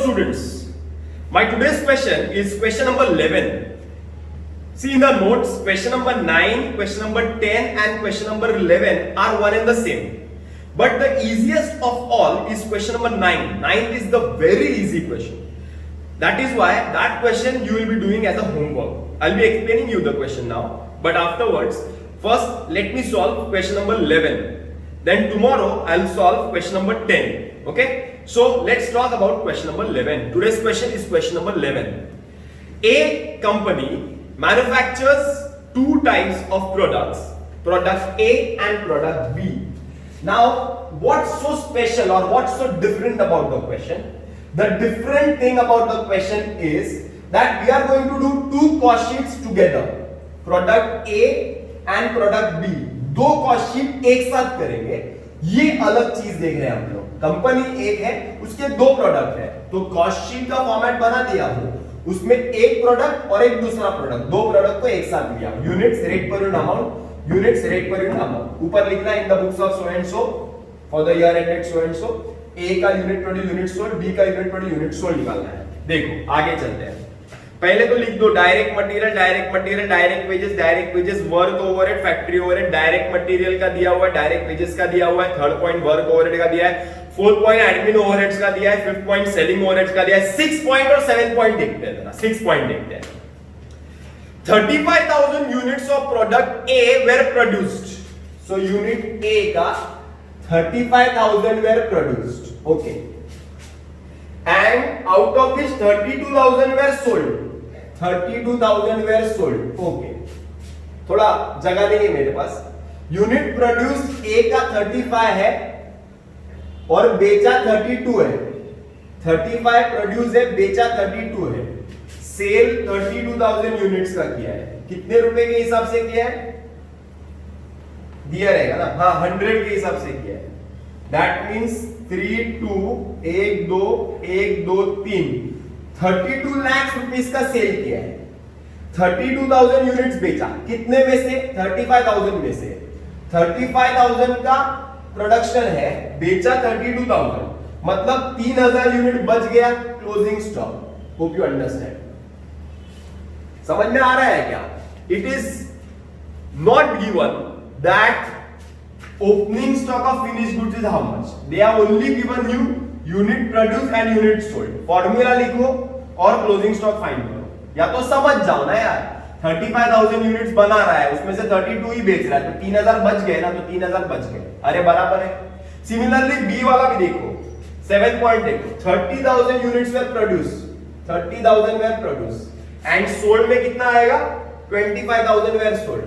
students, my today's question is question number 11. See in the notes, question number 9, question number 10 and question number 11 are one and the same. But the easiest of all is question number 9. 9 is the very easy question. That is why that question you will be doing as a homework. I'll be explaining you the question now. But afterwards, first let me solve question number 11. Then tomorrow I'll solve question number 10. Okay? So let's talk about question number 11. Today's question is question number 11. A company manufactures two types of products, product A and product B. Now, what's so special or what's so different about the question? The different thing about the question is that we are going to do two cost sheets together, product A and product B. दो cost sheet एक साथ करेंगे, ये अलग चीज देख रहे हैं हम लोग. कंपनी एक है, उसके दो प्रोडक्ट है, तो कॉस्ट शीट का फॉर्मेट बना दिया हूं, उसमें एक प्रोडक्ट और एक दूसरा प्रोडक्ट, दो प्रोडक्ट को एक साथ लिया. Units, rate per unit amount, units, rate per unit amount. ऊपर लिखना है in the books of so and so for the year ended so and so. A का unit produce unit sold, b का unit produce unit sold निकालना है. देखो आगे चलते हैं. पहले तो लिख दो direct material, direct wages, work overhead, factory overhead. Direct material का दिया हुआ है, डायरेक्ट वेजेस का दिया हुआ है, थर्ड पॉइंट वर्क ओवरहेड का दिया है, फोर्थ पॉइंट एडमिन ओवरहेड्स का दिया है, फिफ्थ पॉइंट सेलिंग ओवरहेड्स का दिया है. 6 पॉइंट और 7 पॉइंट देखते हैं. 6 पॉइंट देखते हैं. 35,000 units of product A were produced. So unit A का 35,000 were produced. Okay. And out of this 32,000 were sold. 32,000 were sold. Okay. थोड़ा जगह नहीं है मेरे पास. यूनिट प्रोड्यूस ए का 35 है और बेचा 32 है. 35 प्रोड्यूस है, बेचा 32 है. सेल 32,000 यूनिट्स का किया है. कितने रुपए के हिसाब से किया है? दिया रहेगा ना. हाँ, 100 के हिसाब से किया है. दैट मीन्स 3 2 1 2 1 2 3 32 लाख रुपीस का सेल किया है. 32,000 यूनिट्स बेचा. कितने में से? 35,000 में से. 35,000 का प्रोडक्शन है, बेचा 32,000, मतलब 3,000 यूनिट बच गया closing stock. Hope you understand. समझ में आ रहा है क्या? It is not given that opening stock of finished goods is how much. They have only given you unit produced and unit sold. Formula लिखो और क्लोजिंग स्टॉक फाइंड करो. या तो समझ जाओ ना यार, 35,000 यूनिट्स बना रहा है, उसमें से 32 ही बेच रहा है, तो 3,000 बच गए ना, तो 3,000 बच गए. अरे बराबर है. सिमिलरली बी वाला भी देखो, 7 पॉइंट देखो. 30,000 units were produce, 30,000 were produce and sold में कितना आएगा? 25,000 वेर सोल्ड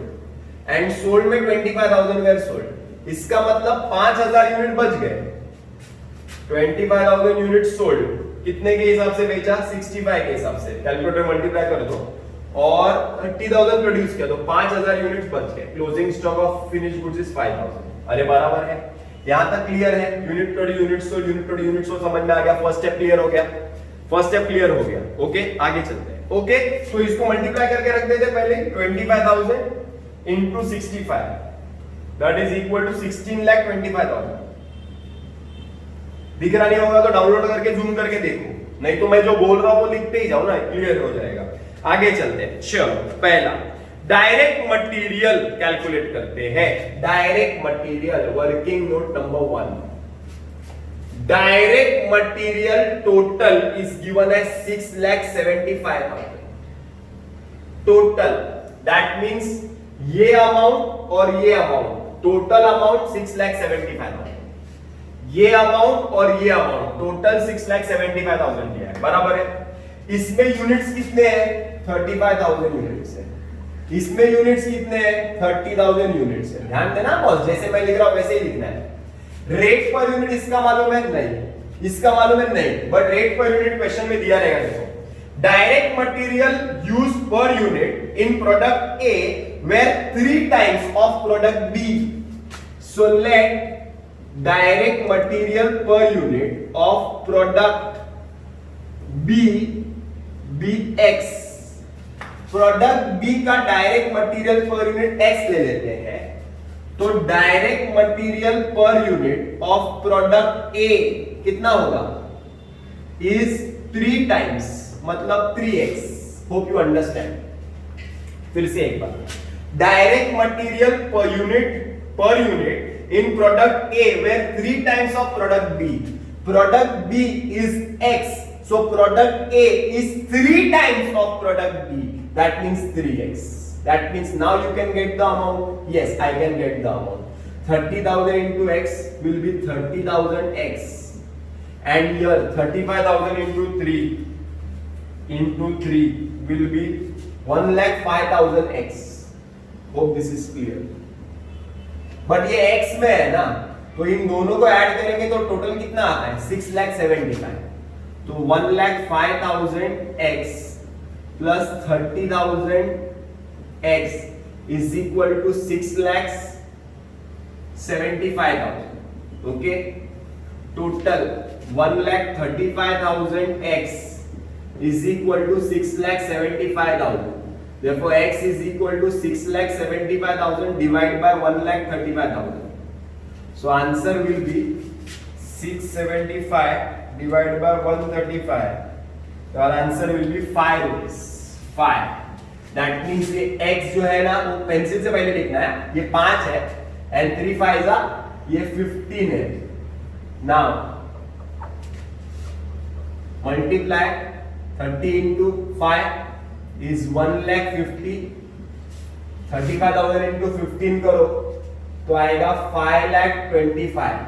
एंड सोल्ड में 25,000 वेर सोल्ड. इसका मतलब 5,000 यूनिट बच गए. 25,000 यूनिट सोल्ड, कितने के हिसाब से बेचा? 65 के हिसाब से. कैलकुलेटर मल्टीप्लाई कर दो और 30,000 प्रोड्यूस किया तो 5,000 यूनिट्स बच गए. Closing stock of finished goods is 5,000. अरे बराबर है. यहां तक क्लियर है. Unit produce unit sold, unit produce unit sold समझ में आ गया. फर्स्ट स्टेप क्लियर हो गया. फर्स्ट स्टेप क्लियर हो गया. ओके, आगे चलते हैं. ओके, तो इसको मल्टीप्लाई करके रख देते पहले. 25,000 into 65, that is equal to 16,25,000. दिख रहा नहीं होगा तो डाउनलोड करके जूम करके देखो, नहीं तो मैं जो बोल रहा हूं वो लिखते ही जाओ ना, क्लियर हो जाएगा. आगे चलते हैं. चलो, पहला डायरेक्ट मटेरियल कैलकुलेट करते हैं. Direct material working note number 1. Direct material total is given as 6,75,000 total. That means ये अमाउंट और ये अमाउंट, टोटल अमाउंट 6,75,000. ये अमाउंट और ये अमाउंट, टोटल 6,75,000 दिया है. बराबर है. इसमें यूनिट्स कितने हैं? 35,000 यूनिट्स है. इसमें यूनिट्स कितने हैं? 30,000 यूनिट्स है. ध्यान देना बॉस, जैसे मैं लिख रहा हूं वैसे ही लिखना है. रेट पर यूनिट इसका मालूम है? नहीं. इसका मालूम है? नहीं. But rate per unit question में दिया रहेगा. देखो, डायरेक्ट मटेरियल यूज्ड पर unit in product A were 3 times of product B. So let direct material per unit of product B be X. Product B का direct material per unit X ले लेते हैं, तो direct material per unit of product A कितना होगा? Is 3 times मतलब 3x। Hope you understand. फिर से एक बार, direct material per unit in product A where 3 times of product B. Product B is X, so product A is 3 times of product B. That means 3x. That means now you can get the amount. Yes, I can get the amount. 30,000 into x will be 30,000 x, and here 35,000 into 3 will be 1,05,000 x. Hope this is clear. But ये x में है ना, तो इन दोनों को add करेंगे तो total कितना आता है 6,75,000। तो 1,05,000 x plus 30,000 x is equal to 6,75,000। Okay, total 1,35,000 x is equal to 6,75,000. Therefore, x is equal to 6,75,000 divided by 1,35,000. So answer will be 675 divided by 135. So our answer will be 5 rupees. 5. That means ये x जो है ना वो pencil से पहले लिखना है, ये 5 है and 3 5 ये 15 है. Now multiply 30 into 5 is 1,50,000. 35,000 into 15 करो तो आएगा 5,25,000।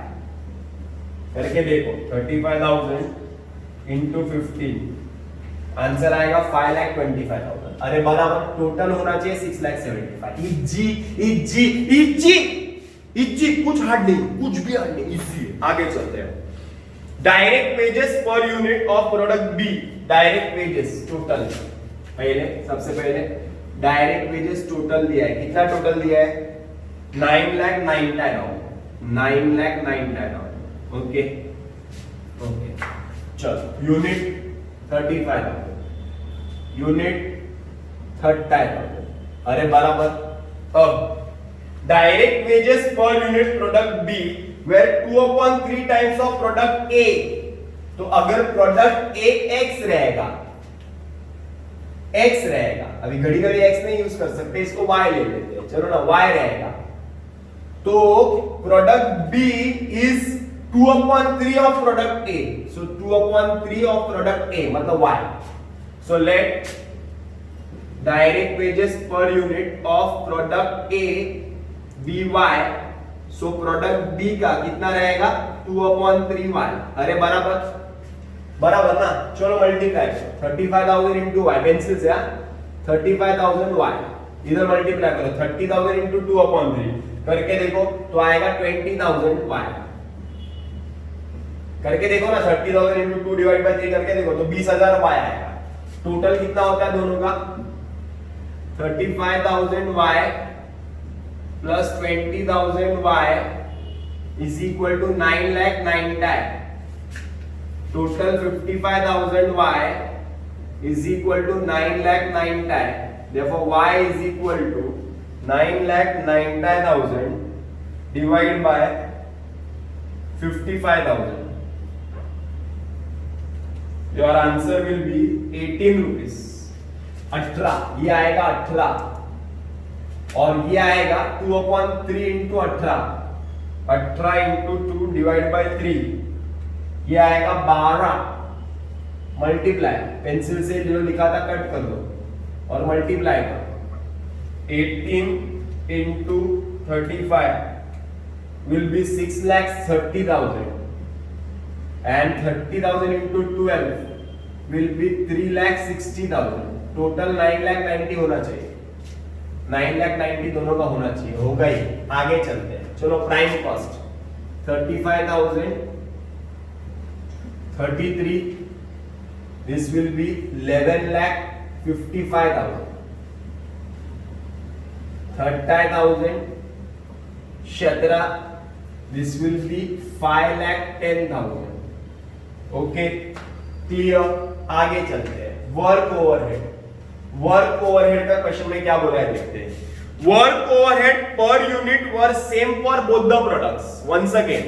करके देखो 35,000 into 15 आंसर आएगा 5,25,000। अरे बराबर, टोटल होना चाहिए 6,75,000। इजी, कुछ हार्ड नहीं, कुछ भी हार्ड नहीं, इजी है। आगे चलते हैं। Direct wages per unit of product B. Direct wages total, सबसे पहले डायरेक्ट वेजेस टोटल दिया है। कितना टोटल दिया है 9,09,000। 9,09,000। ओके, चलो यूनिट 35,000, यूनिट 30,000। अरे बराबर। अब direct wages per unit product B where 2/3 times of product A. तो अगर प्रोडक्ट ए x रहेगा, अभी घड़ी घड़ी x नहीं यूज कर सकते, इसको y ले लेते हैं, चलो ना y रहेगा। तो product B is 2/3 of product A, so 2/3 of product A मतलब y। So let direct wages per unit of product A be y। So product B का कितना रहेगा 2/3y। अरे बराबर ना, चलो मल्टीप्लाई 35,000 इंटू वाई, पेंसिल से 35,000 वाई इधर मल्टीप्लाई करो 30,000 इंटू 2/3 करके देखो तो आएगा 20,000 वाई। करके देखो ना 30,000 इंटू 2 डिवाइड बाय 3 करके देखो तो 20,000 वाई आएगा। टोटल कितना होता है दोनों का 35,000 Y plus 20,000 Y is equal to 9,09,000। Total 55,000 y is equal to 9,09,000. Therefore, y is equal to 9,09,000 divided by 55,000. Your answer will be 18 rupees. 18 ये आएगा 18 और ये आएगा 2/3 into 18 into 2 divided by 3 ये आएगा 12। मल्टीप्लाई पेंसिल से जो लिखा था कट कर दो और मल्टीप्लाई करो 18 into 35 will be 6,30,000 and 30,000 into 12 will be 3,60,000। Total 9,90,000 होना चाहिए, 9,90,000 दोनों का होना चाहिए। हो गई, आगे चलते हैं। चलो prime cost 35,000 33, this will be 11,55,000। 30,000 17, this will be 5,10,000। Okay, clear. आगे चलते हैं। Work overhead. वर्क ओवरहेड का क्वेश्चन में क्या बोला है देखते हैं। Work overhead per unit were same for both the products. Once again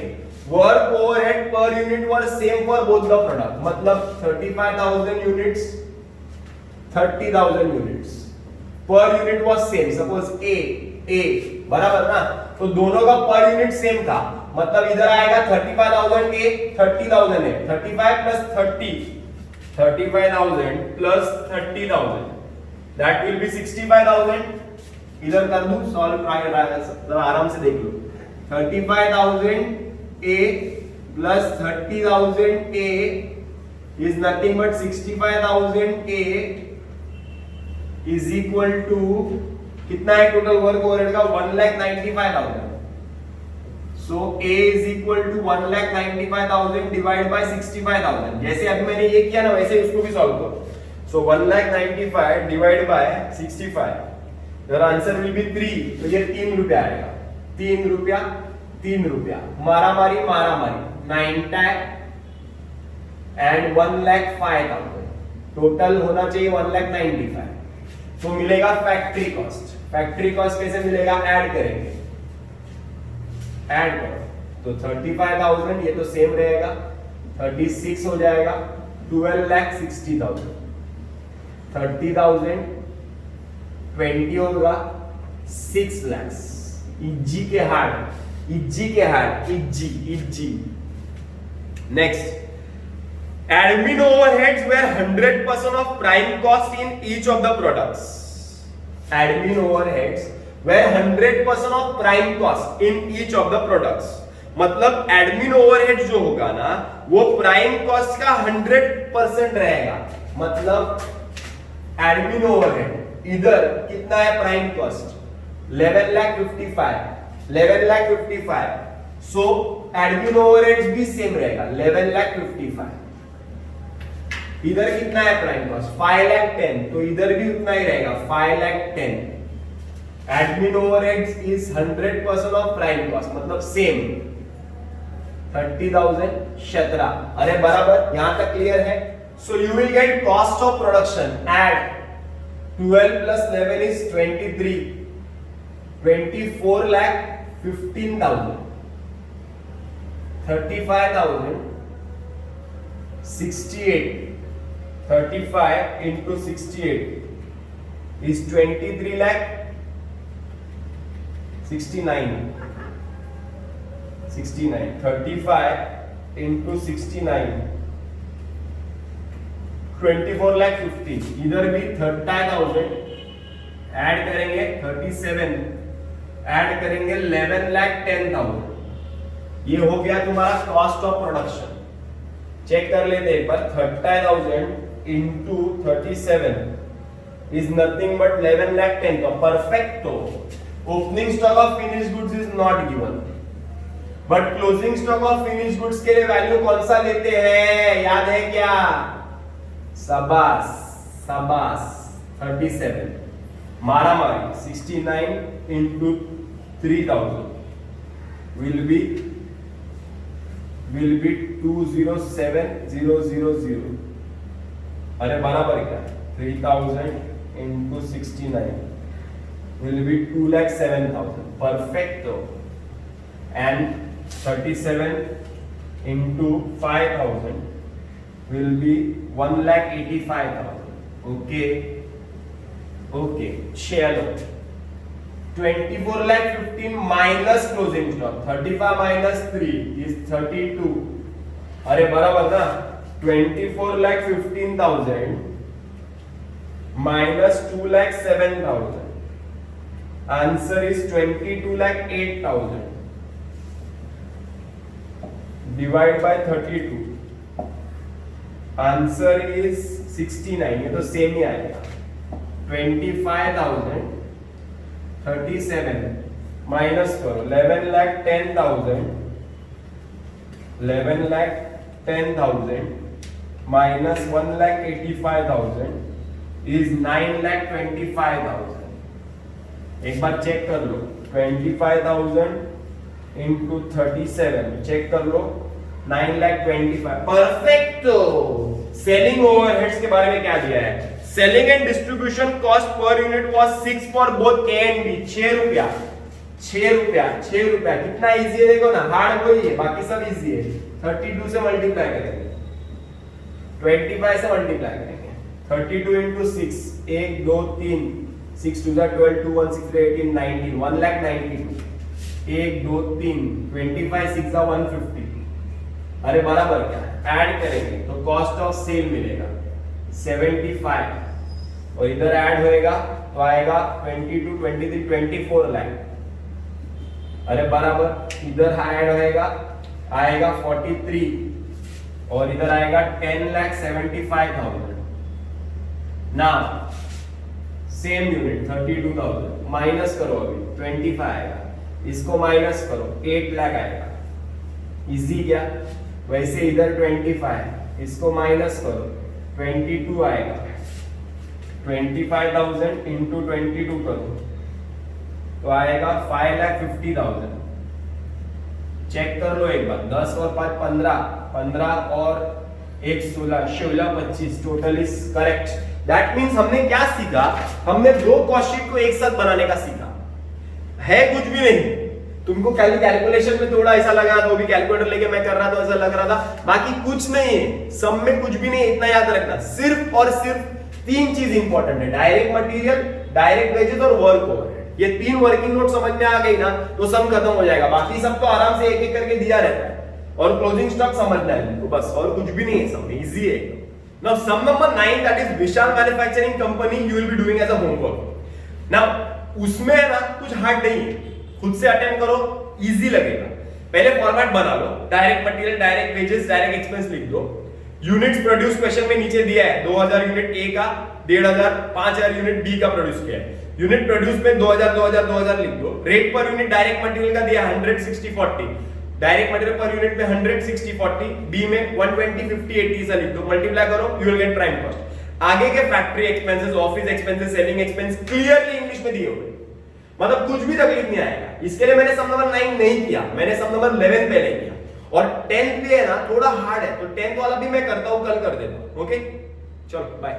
work overhead per unit were same for both the product, मतलब 35,000 units 30,000 units per unit was same, suppose A बराबर ना, तो दोनों का पर यूनिट सेम था, मतलब इधर आएगा 35,000 ए 30,000 है, 35 plus 30 35,000 plus 30,000 that will be 65,000। इधर कर दूं सॉल्व, जरा आराम से देख लो, 35,000 A plus 30,000 A is nothing but 65,000 A is equal to कितना है टोटल वर्क ओवरहेड का 1,95,000। सो A is equal to 1,95,000 divide by 65,000। जैसे अभी मैंने ये किया ना वैसे इसको भी सॉल्व करो। सो 1,95,000 divide by 65, your answer will be 3, तो ये 3 रुपया आएगा, 3 रुपया मारा मारी 9 टैग एंड 1,05,000 टोटल होना चाहिए 1,95,000। तो मिलेगा फैक्ट्री कॉस्ट। फैक्ट्री कॉस्ट कैसे मिलेगा, ऐड करेंगे, ऐड करो तो 35,000 ये तो सेम रहेगा, 36 हो जाएगा, 12,60,000 30,000 20 होगा 6 lakhs। इज्जी के hard easy. Next, admin overheads were 100% of prime cost in each of the products. Admin overheads were 100% of prime cost in each of the products. मतलब admin overhead जो होगा ना वो प्राइम कॉस्ट का 100% रहेगा। मतलब admin overhead इधर कितना है प्राइम कॉस्ट 11,55,000। सो admin overheads भी सेम रहेगा 11,55,000। इधर कितना है प्राइम कॉस्ट 5,10,000, तो इधर भी उतना ही रहेगा 5,10,000। Admin overheads is 100% of prime cost, मतलब सेम 30,000 17। अरे बराबर, यहां तक क्लियर है। So you will get cost of production at 12 plus 11 is 23, 24,15,000, 35,000 68, 35 into 68 is 23 lakh 69, 35 into 69 24 lakh 50। इधर भी 30,000 ऐड करेंगे 37 ऐड करेंगे 11 lakh 10,000। ये हो गया तुम्हारा कॉस्ट ऑफ प्रोडक्शन। चेक कर लेते हैं पर 30,000 into 37 is nothing but 11 lakh 10, तो perfecto। Opening stock of finished goods is not given, but closing stock of finished goods के लिए वैल्यू कौन सा लेते हैं, याद है क्या, शाबाश 37 मारा मारी 69 into 3,000 will be 207,000। अरे बराबर क्या 3,000 into 69 will be 2,07,000, perfecto। and 37 into 5,000 will be 1,85,000। Okay चलो 24,15,000 minus closing stock 35 minus 3 is 32। अरे बराबर ना 24,15,000 minus 2,07,000, answer is 22,08,000 divide by 32, answer is 69। ये तो सेम ही आएगा 25,000 37 माइनस करो 11,10,000 minus 1,85,000 is 9,25,000। एक बार चेक कर लो 25,000 into 37 चेक कर लो 9,25,000, परफेक्टो। सेलिंग ओवरहेड्स के बारे में क्या दिया है, selling and distribution cost per unit was 6 for both A and B, 6 रुपया ₹6 कितना इजी है देखो ना, हार्ड वही है, बाकी सब इजी है। 32 से मल्टीप्लाई करेंगे, 25 से मल्टीप्लाई करेंगे, 32 into 6, 1 2 3, 6 2 12, 2 1 6 18 19, 1,92,000, 1 2 3, 25 6 150। अरे बराबर क्या ऐड करेंगे तो कॉस्ट ऑफ सेल मिलेगा 75, और इधर ऐड होएगा तो आएगा 22 23 24 लाख। अरे बराबर इधर ऐड होएगा आएगा 43, और इधर आएगा 10,75,000। ना सेम यूनिट 32,000 माइनस करो, अभी 25 आएगा, इसको माइनस करो 8 लाख आएगा। इजी क्या? वैसे इधर 25, इसको माइनस करो 22 आएगा, 25,000 इंटू 22 करो तो आएगा 5,50,000। चेक कर लो एक बार, 10 और 5 15, 15 और 1 16, 16 25, total is correct. That means हमने क्या सीखा? हमने दो कॉस्ट शीट को एक साथ बनाने का सीखा है, कुछ भी नहीं। तुमको कैलकुलेशन में थोड़ा ऐसा लगा तो भी कैलकुलेटर लेके मैं कर रहा था, ऐसा लग रहा था, बाकी कुछ नहीं है, सब में कुछ भी नहीं है। इतना याद रखना, सिर्फ और सिर्फ 3 चीज इंपॉर्टेंट है, डायरेक्ट मटेरियल, डायरेक्ट वेजेस और वर्क ओवरहेड। ये 3 वर्किंग नोट समझ में आ गई ना तो सम खत्म हो जाएगा। बाकी सब तो आराम से एक एक करके दिया रहता है, और क्लोजिंग स्टॉक समझना है तुमको बस, और कुछ भी नहीं है, सब इजी है। Now some number 9, that is Vishal manufacturing company, you will be doing as a homework. Now उसमें है ना कुछ हार्ड नहीं है, खुद से अटेम्प्ट करो, इजी लगेगा। पहले फॉर्मेट बना लो, direct material, direct wages, direct expense लिख दो। यूनिट्स प्रोड्यूस क्वेश्चन में नीचे दिया है 2000 यूनिट ए का, 1500 5000 यूनिट बी का प्रोड्यूस किया है। यूनिट प्रोड्यूस में 2000 2000 2000 लिख दो। Rate per unit direct material का दिया 100 60 40, डायरेक्ट मटेरियल पर यूनिट में 100 60 40, बी में 120 50 80 ऐसा लिख दो, मल्टीप्लाई करो, you will get prime cost. आगे के factory expenses, office expenses, selling expense clearly English में दिए हुए, मतलब कुछ भी तकलीफ नहीं आएगा। इसके लिए मैंने सम नंबर 9 नहीं किया, मैंने सम नंबर 11 पहले किया, और 10th भी है ना थोड़ा हार्ड है, तो 10th वाला भी मैं करता हूं, कल कर देता हूं। ओके चलो बाय।